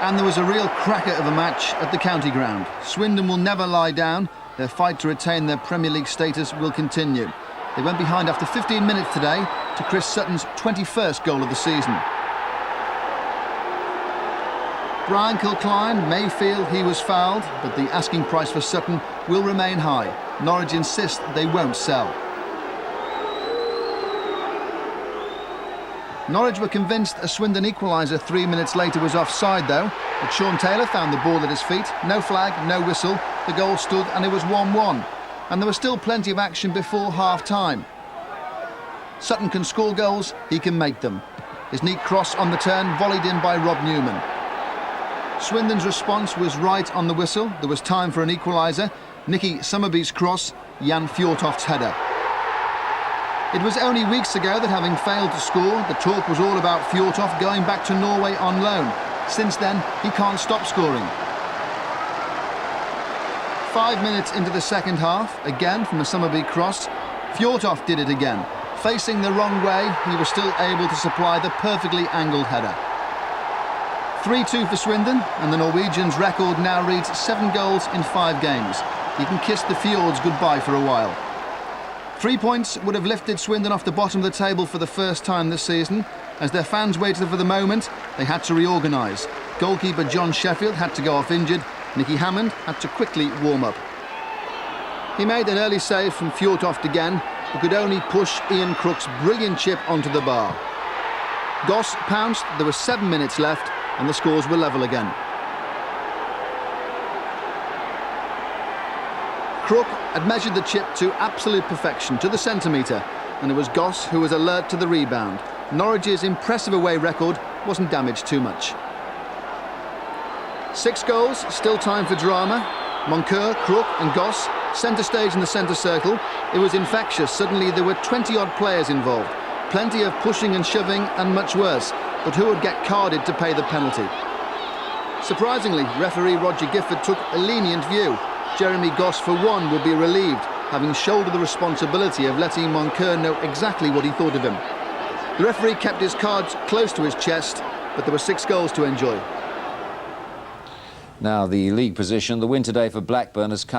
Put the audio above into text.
And there was a real cracker of a match at the county ground. Swindon will never lie down. Their fight to retain their Premier League status will continue. They went behind after 15 minutes today to Chris Sutton's 21st goal of the season. Brian Kilcline may feel he was fouled, but the asking price for Sutton will remain high. Norwich insist they won't sell. Norwich were convinced a Swindon equaliser 3 minutes later was offside though, but Sean Taylor found the ball at his feet. No flag, no whistle, the goal stood and it was 1-1. And there was still plenty of action before half-time. Sutton can score goals, he can make them. His neat cross on the turn volleyed in by Rob Newman. Swindon's response was right on the whistle. There was time for an equaliser. Nicky Summerby's cross, Jan Fjortoft's header. It was only weeks ago that, having failed to score, the talk was all about Fjortoft going back to Norway on loan. Since then, he can't stop scoring. 5 minutes into the second half, again from a Summerby cross, Fjortoft did it again. Facing the wrong way, he was still able to supply the perfectly angled header. 3-2 for Swindon, and the Norwegians' record now reads 7 goals in 5 games. He can kiss the fjords goodbye for a while. 3 points would have lifted Swindon off the bottom of the table for the first time this season. As their fans waited for the moment, they had to reorganise. Goalkeeper John Sheffield had to go off injured. Nicky Hammond had to quickly warm up. He made an early save from Fjortoft again, who could only push Ian Crook's brilliant chip onto the bar. Goss pounced, there were 7 minutes left, and the scores were level again. Crook had measured the chip to absolute perfection, to the centimetre, and it was Goss who was alert to the rebound. Norwich's impressive away record wasn't damaged too much. 6 goals, still time for drama. Moncur, Crook and Goss, centre stage in the centre circle. It was infectious. Suddenly there were 20-odd players involved. Plenty of pushing and shoving and much worse. But who would get carded to pay the penalty? Surprisingly, referee Roger Gifford took a lenient view. Jeremy Goss, for one, would be relieved, having shouldered the responsibility of letting Moncur know exactly what he thought of him. The referee kept his cards close to his chest, but there were 6 goals to enjoy. Now, the league position, the win today for Blackburn has come